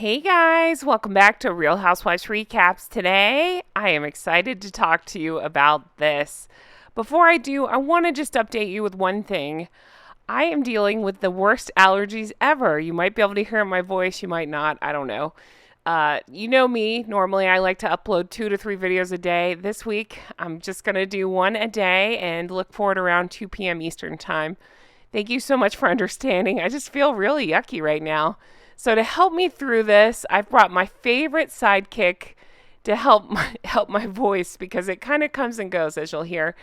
Hey guys, welcome back to Real Housewives Recaps. Today, I am excited to talk to you about this. Before I do, I want to just update you with one thing. I am dealing with the worst allergies ever. You might be able to hear my voice, you might not, I don't know. You know me, normally I like to upload 2 to 3 videos a day. This week, I'm just going to do one a day and look forward around 2 p.m. Eastern Time. Thank you so much for understanding. I just feel really yucky right now. So to help me through this, I've brought my favorite sidekick to help my voice because it kind of comes and goes as you'll hear.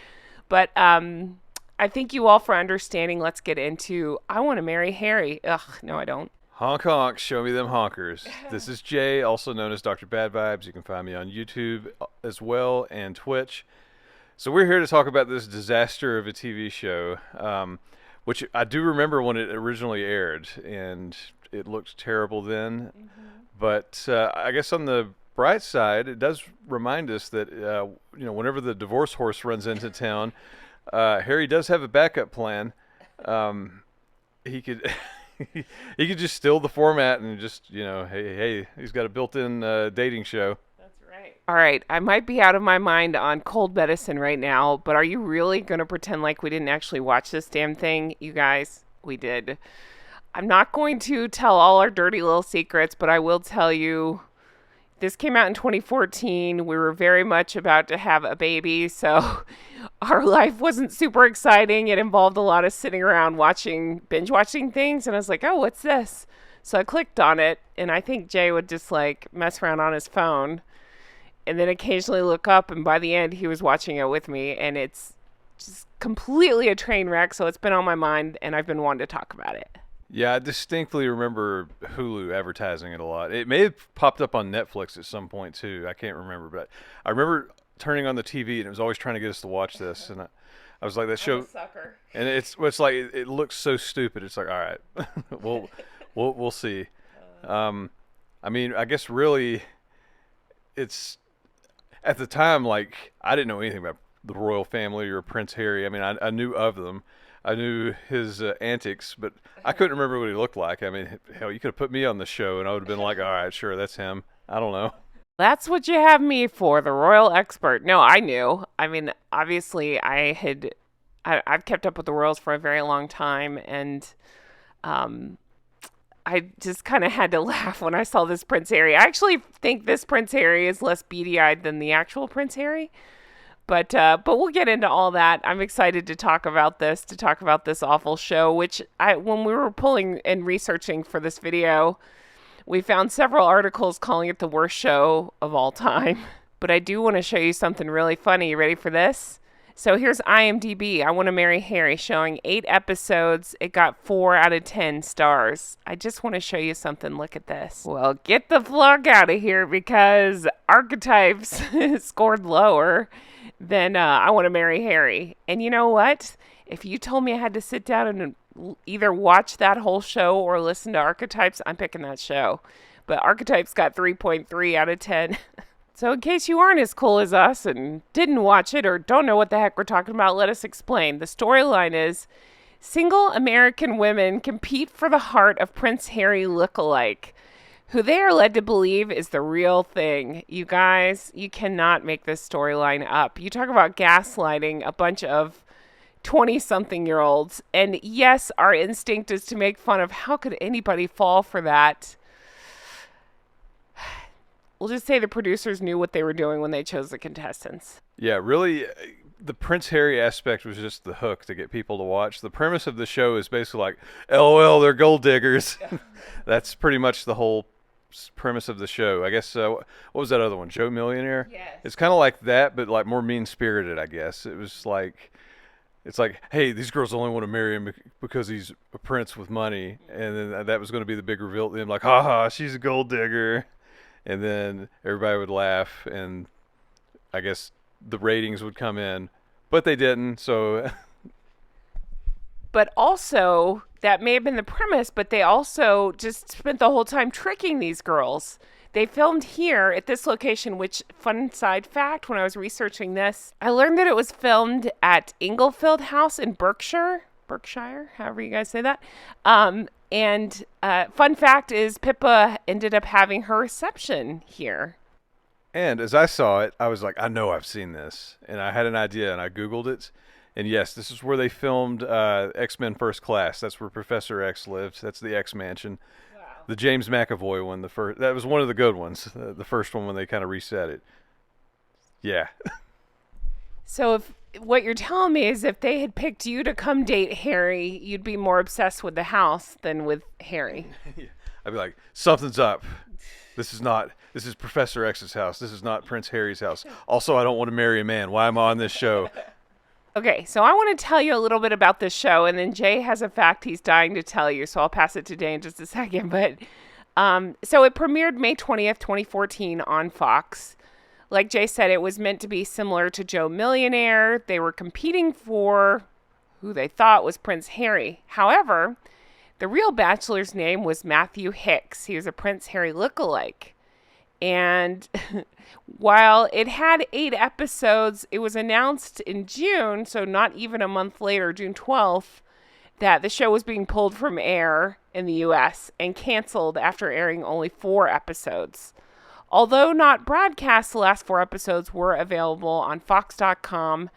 But I thank you all for understanding. Let's get into I Want to Marry Harry. Ugh, no, I don't. Honk Honk, show me them honkers. This is Jay, also known as Dr. Bad Vibes. You can find me on YouTube as well and Twitch. So we're here to talk about this disaster of a TV show, which I do remember when it originally aired, and it looked terrible then. But I guess on the bright side, it does remind us that whenever the divorce horse runs into town, Harry does have a backup plan. He could he could just steal the format and just hey, he's got a built-in dating show. All right, I might be out of my mind on cold medicine right now, but are you really going to pretend like we didn't actually watch this damn thing? You guys, we did. I'm not going to tell all our dirty little secrets, but I will tell you this came out in 2014. We were very much about to have a baby, so our life wasn't super exciting. It involved a lot of sitting around binge watching things, and I was like, oh, what's this? So I clicked on it, and I think Jay would just like mess around on his phone and then occasionally look up, and by the end he was watching it with me, and it's just completely a train wreck, so it's been on my mind, and I've been wanting to talk about it. Yeah, I distinctly remember Hulu advertising it a lot. It may have popped up on Netflix at some point too. I can't remember, but I remember turning on the TV and it was always trying to get us to watch this, and I was like, that show, I'm a sucker. and it's like it looks so stupid. It's like, all right, we'll see. I mean, I guess really, it's at the time like I didn't know anything about the royal family or Prince Harry. I mean, I knew of them. I knew his antics, but I couldn't remember what he looked like. I mean, hell, you could have put me on the show, and I would have been like, all right, sure, that's him. I don't know. That's what you have me for, the royal expert. No, I knew. I mean, obviously, I've kept up with the royals for a very long time, and I just kind of had to laugh when I saw this Prince Harry. I actually think this Prince Harry is less beady-eyed than the actual Prince Harry. But we'll get into all that. I'm excited to talk about this awful show, which when we were pulling and researching for this video, we found several articles calling it the worst show of all time. But I do want to show you something really funny. You ready for this? So here's IMDb. I Want to Marry Harry, showing 8 episodes. It got 4 out of 10 stars. I just want to show you something. Look at this. Well, get the fuck out of here because Archetypes scored lower than I Want to Marry Harry. And you know what? If you told me I had to sit down and either watch that whole show or listen to Archetypes, I'm picking that show. But Archetypes got 3.3 out of 10. So in case you aren't as cool as us and didn't watch it or don't know what the heck we're talking about, let us explain. The storyline is single American women compete for the heart of Prince Harry lookalike, who they are led to believe is the real thing. You guys, you cannot make this storyline up. You talk about gaslighting a bunch of 20-something-year-olds. And yes, our instinct is to make fun of how could anybody fall for that. We'll just say the producers knew what they were doing when they chose the contestants. Yeah, really, the Prince Harry aspect was just the hook to get people to watch. The premise of the show is basically like, LOL, they're gold diggers. That's pretty much the whole premise of the show. I guess, what was that other one? Joe Millionaire? Yes. It's kind of like that, but like more mean-spirited, I guess. It's like, hey, these girls only want to marry him because he's a prince with money. And then that was going to be the big reveal at the end, like, haha, she's a gold digger. And then everybody would laugh, and I guess the ratings would come in, but they didn't, so. But also, that may have been the premise, but they also just spent the whole time tricking these girls. They filmed here at this location, which, fun side fact, when I was researching this, I learned that it was filmed at Inglefield House in Berkshire, however you guys say that. And fun fact is Pippa ended up having her reception here. And as I saw it, I was like, I know I've seen this. And I had an idea, and I Googled it. And yes, this is where they filmed X-Men First Class. That's where Professor X lived. That's the X Mansion. Wow. The James McAvoy one, that was one of the good ones. The first one when they kind of reset it. Yeah. So if what you're telling me is if they had picked you to come date Harry, you'd be more obsessed with the house than with Harry. I'd be like, something's up. This is Professor X's house. This is not Prince Harry's house. Also, I don't want to marry a man. Why am I on this show? Okay, so I want to tell you a little bit about this show, and then Jay has a fact he's dying to tell you, so I'll pass it to Jay in just a second. But so it premiered May 20th, 2014 on Fox. Like Jay said, it was meant to be similar to Joe Millionaire. They were competing for who they thought was Prince Harry. However, the real bachelor's name was Matthew Hicks. He was a Prince Harry lookalike. And while it had 8 episodes, it was announced in June, so not even a month later, June 12th, that the show was being pulled from air in the U.S. and canceled after airing only 4 episodes. Although not broadcast, the last 4 episodes were available on Fox.com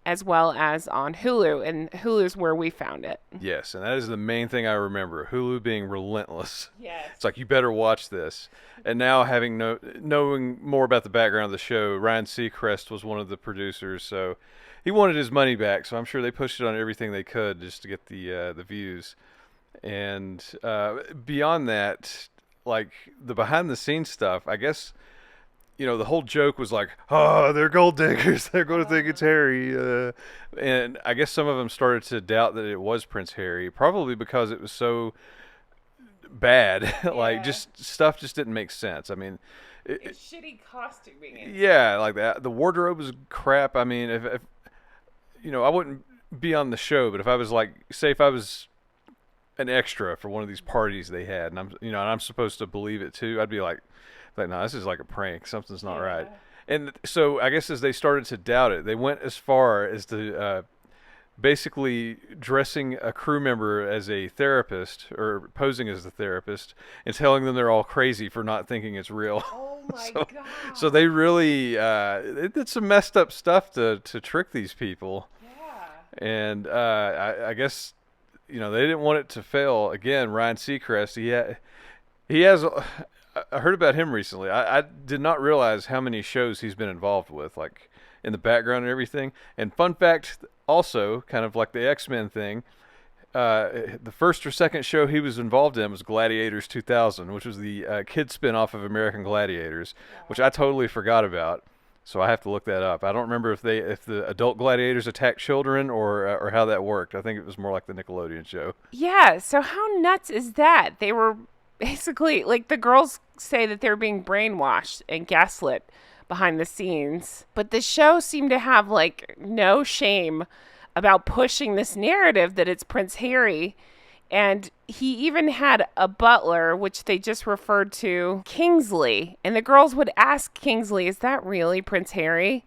as well as on Hulu, and Hulu's where we found it. Yes, and that is the main thing I remember, Hulu being relentless. Yes. It's like, you better watch this. And now knowing more about the background of the show, Ryan Seacrest was one of the producers, so he wanted his money back, so I'm sure they pushed it on everything they could just to get the views. And beyond that, like the behind-the-scenes stuff, I guess, the whole joke was like, oh, they're gold diggers. They're going to think it's Harry. And I guess some of them started to doubt that it was Prince Harry, probably because it was so bad. Like, just stuff just didn't make sense. I mean, it's shitty costuming. Yeah, like that. The wardrobe was crap. I mean, if I wouldn't be on the show, but if I was if I was an extra for one of these parties they had, and I'm supposed to believe it too, I'd be like, no, this is like a prank. Something's not right. And so I guess as they started to doubt it, they went as far as to basically dressing a crew member as a therapist, or posing as the therapist, and telling them they're all crazy for not thinking it's real. Oh my God. So they really they did some messed up stuff to trick these people. Yeah. And I guess they didn't want it to fail. Again, Ryan Seacrest, he has. I heard about him recently. I did not realize how many shows he's been involved with, like in the background and everything. And fun fact, also, kind of like the X-Men thing, the first or second show he was involved in was Gladiators 2000, which was the kid spin-off of American Gladiators, which I totally forgot about. So I have to look that up. I don't remember if the adult gladiators attacked children or how that worked. I think it was more like the Nickelodeon show. Yeah, so how nuts is that? They were basically, like, the girls say that they're being brainwashed and gaslit behind the scenes. But the show seemed to have, like, no shame about pushing this narrative that it's Prince Harry. And he even had a butler, which they just referred to Kingsley. And the girls would ask Kingsley, is that really Prince Harry?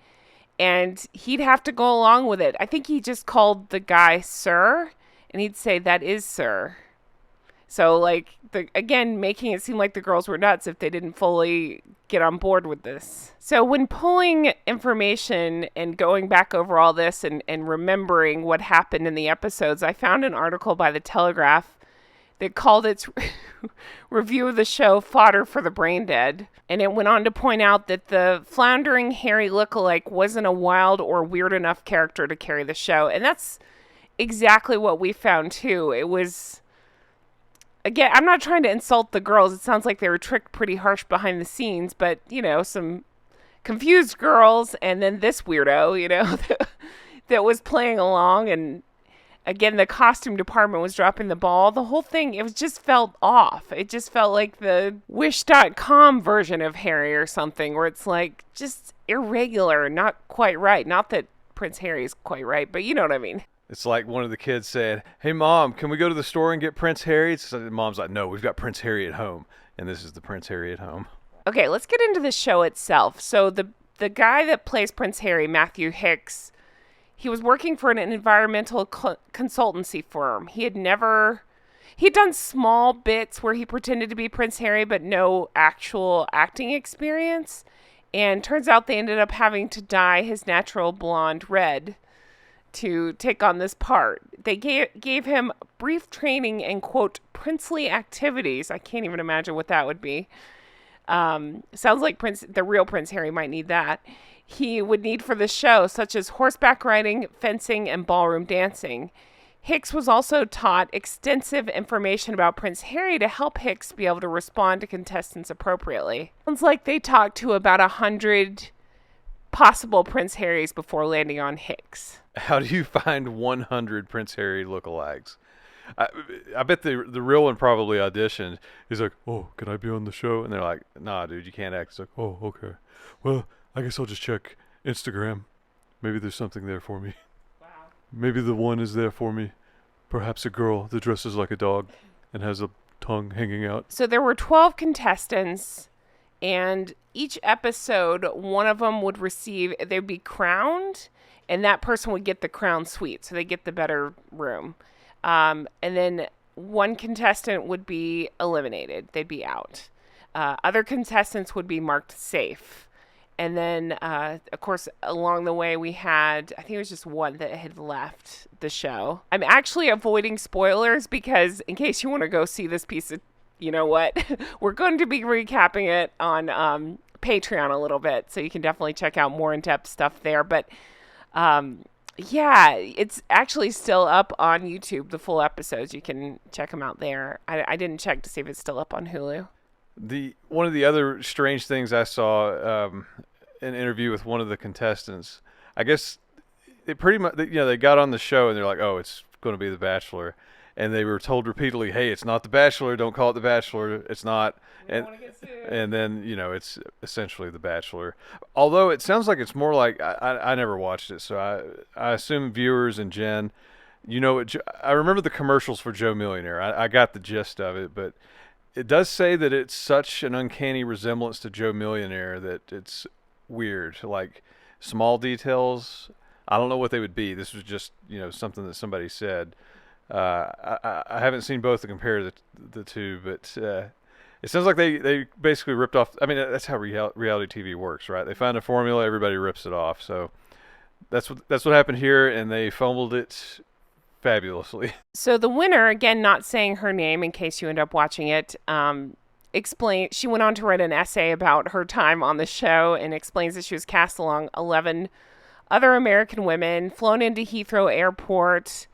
And he'd have to go along with it. I think he just called the guy Sir, and he'd say, that is Sir. So, like, again, making it seem like the girls were nuts if they didn't fully get on board with this. So when pulling information and going back over all this and remembering what happened in the episodes, I found an article by The Telegraph that called its review of the show fodder for the brain dead. And it went on to point out that the floundering Harry lookalike wasn't a wild or weird enough character to carry the show. And that's exactly what we found, too. It was... Again, I'm not trying to insult the girls. It sounds like they were tricked pretty harsh behind the scenes, but, some confused girls and then this weirdo, that was playing along. And again, the costume department was dropping the ball. The whole thing, it just felt off. It just felt like the Wish.com version of Harry or something, where it's like just irregular, not quite right. Not that Prince Harry is quite right, but you know what I mean. It's like one of the kids said, hey, Mom, can we go to the store and get Prince Harry? So Mom's like, no, we've got Prince Harry at home. And this is the Prince Harry at home. Okay, let's get into the show itself. So the guy that plays Prince Harry, Matthew Hicks, he was working for an environmental consultancy firm. He'd done small bits where he pretended to be Prince Harry, but no actual acting experience. And turns out they ended up having to dye his natural blonde red to take on this part. They gave him brief training in, quote, princely activities. I can't even imagine what that would be. Sounds like the real Prince Harry might need that. He would need for the show, such as horseback riding, fencing, and ballroom dancing. Hicks was also taught extensive information about Prince Harry to help Hicks be able to respond to contestants appropriately. Sounds like they talked to about 100 possible Prince Harrys before landing on Hicks. How do you find 100 Prince Harry lookalikes? I bet the real one probably auditioned. He's like, "Oh, can I be on the show?" And they're like, "Nah, dude, you can't act." It's like, "Oh, okay. Well, I guess I'll just check Instagram. Maybe there's something there for me. Wow. Maybe the one is there for me. Perhaps a girl that dresses like a dog and has a tongue hanging out." So there were 12 contestants, and each episode, one of them would they'd be crowned, and that person would get the crown suite, so they get the better room. And then one contestant would be eliminated. They'd be out. Other contestants would be marked safe. And then, of course, along the way, we had, I think it was just one that had left the show. I'm actually avoiding spoilers because in case you want to go see this piece of, you know what, we're going to be recapping it on Patreon a little bit. So you can definitely check out more in-depth stuff there. But yeah, it's actually still up on YouTube, the full episodes. You can check them out there. I didn't check to see if it's still up on Hulu. One of the other strange things I saw an interview with one of the contestants. I guess it pretty much, they got on the show and they're like, "Oh, it's going to be The Bachelor," and they were told repeatedly, "Hey, it's not The Bachelor. Don't call it The Bachelor. It's not." And then it's essentially The Bachelor. Although it sounds like it's more like I never watched it, so I assume viewers and Jen, I remember the commercials for Joe Millionaire. I got the gist of it, but it does say that it's such an uncanny resemblance to Joe Millionaire that it's weird. Like small details, I don't know what they would be. This was just something that somebody said. I haven't seen both to compare the two, but it sounds like they basically ripped off. I mean, that's how reality TV works, right? They find a formula, everybody rips it off. So that's what happened here, and they fumbled it fabulously. So the winner, again, not saying her name in case you end up watching it, she went on to write an essay about her time on the show and explains that she was cast along 11 other American women, flown into Heathrow Airport,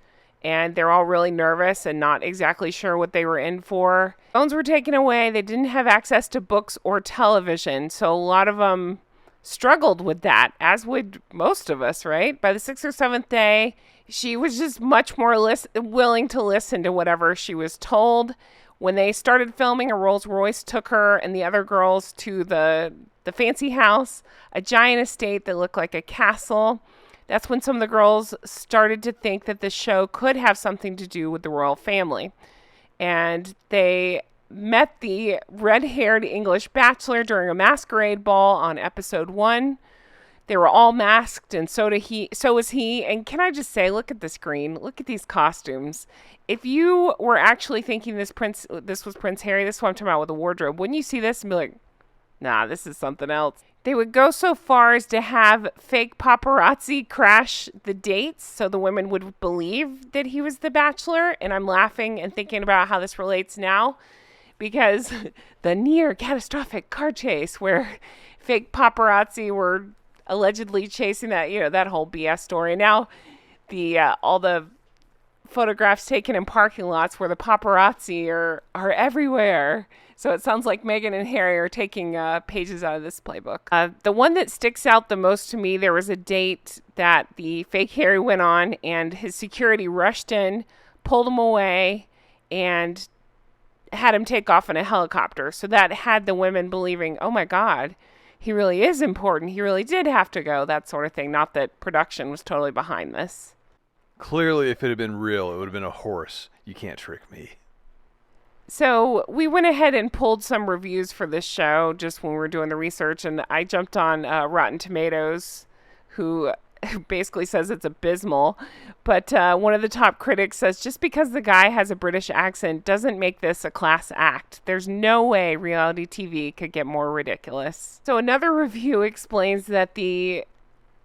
and they're all really nervous and not exactly sure what they were in for. Phones were taken away. They didn't have access to books or television, so a lot of them struggled with that, as would most of us, right? By the 6th or 7th day, she was just much more willing to listen to whatever she was told. When they started filming, a Rolls Royce took her and the other girls to the fancy house, a giant estate that looked like a castle. That's when some of the girls started to think that the show could have something to do with the royal family. And they met the red-haired English bachelor during a masquerade ball on episode 1. They were all masked, and so was he. And can I just say, look at the screen. Look at these costumes. If you were actually thinking this was Prince Harry, this is what I'm talking about with the wardrobe, wouldn't you see this and be like, nah, this is something else? They would go so far as to have fake paparazzi crash the dates so the women would believe that he was the bachelor. And I'm laughing and thinking about how this relates now because the near catastrophic car chase where fake paparazzi were allegedly chasing that whole BS story. Now all the photographs taken in parking lots where the paparazzi are everywhere. So it sounds like Meghan and Harry are taking pages out of this playbook. The one that sticks out the most to me, there was a date that the fake Harry went on and his security rushed in, pulled him away, and had him take off in a helicopter. So that had the women believing, oh my God, he really is important. He really did have to go, that sort of thing. Not that production was totally behind this. Clearly, if it had been real, it would have been a horse. You can't trick me. So we went ahead and pulled some reviews for this show just when we were doing the research, and I jumped on Rotten Tomatoes, who basically says it's abysmal. But one of the top critics says just because the guy has a British accent doesn't make this a class act. There's no way reality TV could get more ridiculous. So another review explains that the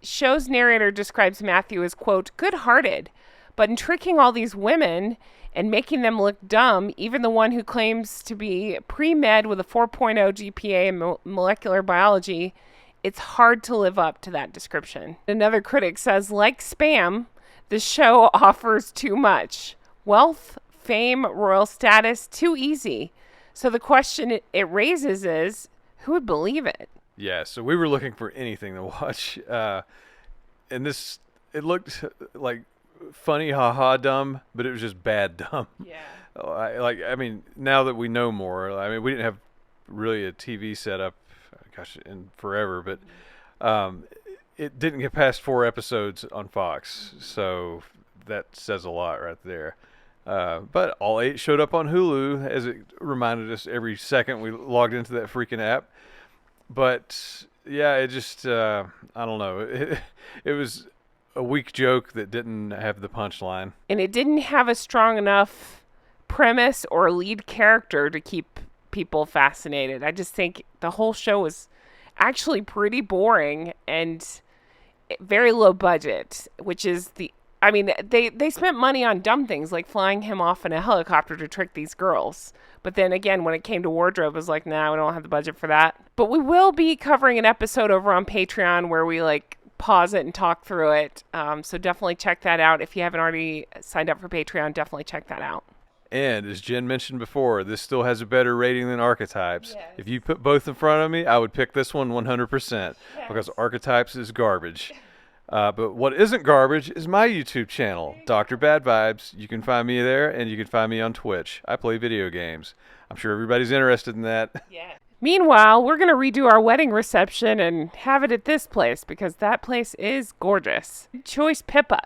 show's narrator describes Matthew as, quote, good-hearted, but in tricking all these women and making them look dumb, even the one who claims to be pre-med with a 4.0 GPA in molecular biology, it's hard to live up to that description. Another critic says, like Spam, the show offers too much. Wealth, fame, royal status, too easy. So the question it raises is, who would believe it? Yeah, so we were looking for anything to watch. And this, it looked like funny, haha, dumb, but it was just bad dumb. Yeah. I mean, now that we know more, I mean, we didn't have really a TV setup, gosh, in forever, but it didn't get past 4 episodes on Fox, so that says a lot right there. But all 8 showed up on Hulu, as it reminded us every second we logged into that freaking app. But yeah, it just, I don't know. It was a weak joke that didn't have the punchline. And it didn't have a strong enough premise or lead character to keep people fascinated. I just think the whole show was actually pretty boring and very low budget, which is I mean, they spent money on dumb things like flying him off in a helicopter to trick these girls. But then again, when it came to wardrobe, it was like, nah, we don't have the budget for that. But we will be covering an episode over on Patreon where we pause it and talk through it. So definitely check that out. If you haven't already signed up for Patreon, definitely check that out. And as Jen mentioned before, this still has a better rating than Archetypes. Yes. If you put both in front of me, I would pick this one 100% because Archetypes is garbage. But what isn't garbage is my YouTube channel, Dr. Bad Vibes. You can find me there, and you can find me on Twitch. I play video games. I'm sure everybody's interested in that. Yeah. Meanwhile, we're going to redo our wedding reception and have it at this place because that place is gorgeous. Choice Pippa.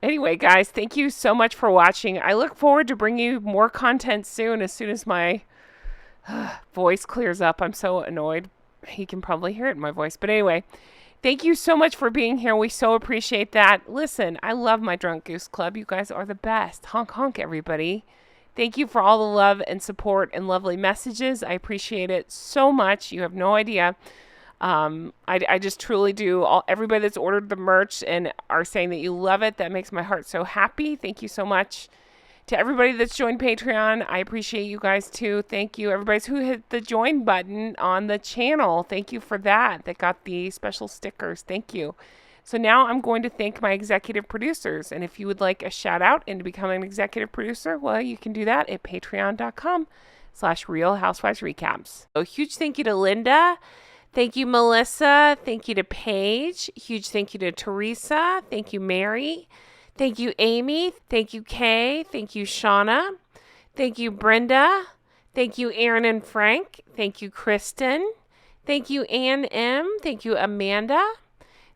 Anyway, guys, thank you so much for watching. I look forward to bringing you more content soon as my voice clears up. I'm so annoyed. He can probably hear it in my voice. But anyway, thank you so much for being here. We so appreciate that. Listen, I love my Drunk Goose Club. You guys are the best. Honk honk, everybody. Thank you for all the love and support and lovely messages. I appreciate it so much. You have no idea. I just truly do. Everybody that's ordered the merch and are saying that you love it, that makes my heart so happy. Thank you so much. To everybody that's joined Patreon, I appreciate you guys too. Thank you. Everybody who hit the join button on the channel, thank you for that. That got the special stickers. Thank you. So now I'm going to thank my executive producers. And if you would like a shout out and to become an executive producer, well, you can do that at patreon.com/Real Housewives Recaps. So huge thank you to Linda. Thank you, Melissa. Thank you to Paige. Huge thank you to Teresa. Thank you, Mary. Thank you, Amy. Thank you, Kay. Thank you, Shauna. Thank you, Brenda. Thank you, Aaron and Frank. Thank you, Kristen. Thank you, Ann M. Thank you, Amanda.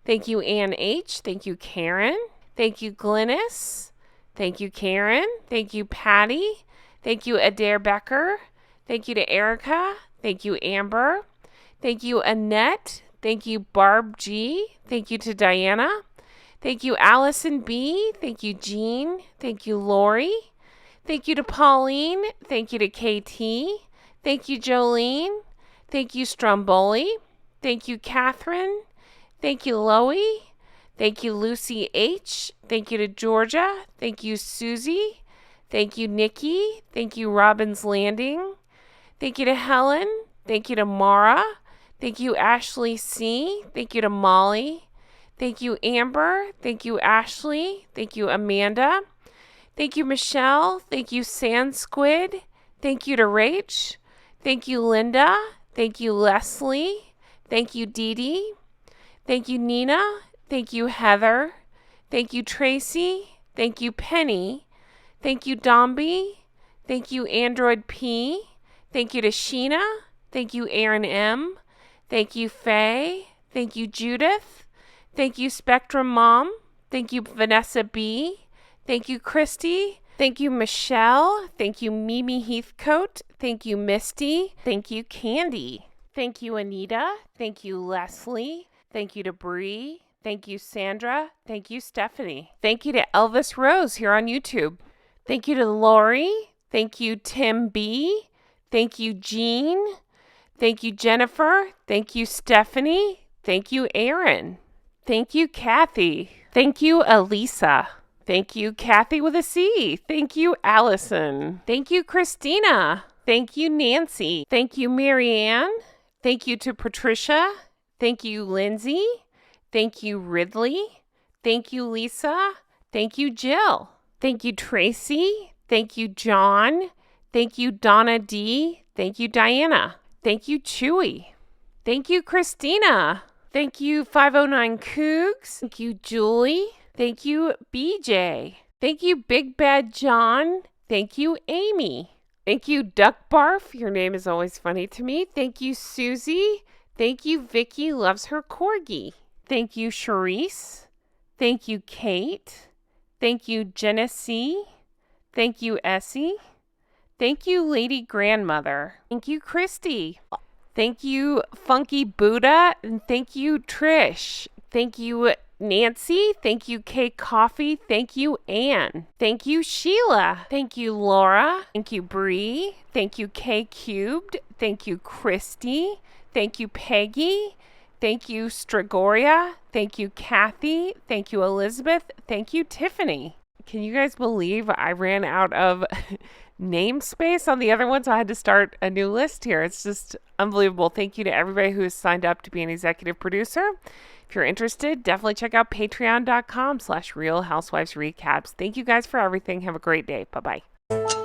Thank you, Ann H. Thank you, Karen. Thank you, Glynis. Thank you, Karen. Thank you, Patty. Thank you, Adair Becker. Thank you to Erica. Thank you, Amber. Thank you, Annette. Thank you, Barb G. Thank you to Diana. Thank you, Allison B. Thank you, Jean. Thank you, Lori. Thank you to Pauline. Thank you to KT. Thank you, Jolene. Thank you, Stromboli. Thank you, Catherine. Thank you, Loie. Thank you, Lucy H. Thank you to Georgia. Thank you, Susie. Thank you, Nikki. Thank you, Robbins Landing. Thank you to Helen. Thank you to Mara. Thank you, Ashley C. Thank you to Molly. Thank you, Amber. Thank you, Ashley. Thank you, Amanda. Thank you, Michelle. Thank you, Sand Squid. Thank you to Rach. Thank you, Linda. Thank you, Leslie. Thank you, Dee Dee. Thank you, Nina. Thank you, Heather. Thank you, Tracy. Thank you, Penny. Thank you, Domby. Thank you, Android P. Thank you to Sheena. Thank you, Aaron M. Thank you, Faye. Thank you, Judith. Thank you, Spectrum Mom. Thank you, Vanessa B. Thank you, Christy. Thank you, Michelle. Thank you, Mimi Heathcote. Thank you, Misty. Thank you, Candy. Thank you, Anita. Thank you, Leslie. Thank you to Bree. Thank you, Sandra. Thank you, Stephanie. Thank you to Elvis Rose here on YouTube. Thank you to Lori. Thank you, Tim B. Thank you, Jean. Thank you, Jennifer. Thank you, Stephanie. Thank you, Aaron. Thank you, Kathy. Thank you, Elisa. Thank you, Kathy with a C. Thank you, Allison. Thank you, Christina. Thank you, Nancy. Thank you, Marianne. Thank you to Patricia. Thank you, Lindsay. Thank you, Ridley. Thank you, Lisa. Thank you, Jill. Thank you, Tracy. Thank you, John. Thank you, Donna D. Thank you, Diana. Thank you, Chewy. Thank you, Christina. Thank you, 509 Cougs. Thank you, Julie. Thank you, BJ. Thank you, Big Bad John. Thank you, Amy. Thank you, Duck Barf. Your name is always funny to me. Thank you, Susie. Thank you, Vicky loves her corgi. Thank you, Charisse. Thank you, Kate. Thank you, Genesee. Thank you, Essie. Thank you, Lady Grandmother. Thank you, Christy. Thank you, Funky Buddha. And thank you, Trish. Thank you, Nancy. Thank you, Kay Coffee. Thank you, Anne. Thank you, Sheila. Thank you, Laura. Thank you, Bree. Thank you, K Cubed. Thank you, Christy. Thank you, Peggy. Thank you, Stragoria. Thank you, Kathy. Thank you, Elizabeth. Thank you, Tiffany. Can you guys believe I ran out of namespace on the other ones? I had to start a new list here. It's just unbelievable. Thank you to everybody who has signed up to be an executive producer. If you're interested, definitely check out patreon.com/Real Housewives Recaps. Thank you guys for everything. Have a great day. Bye-bye.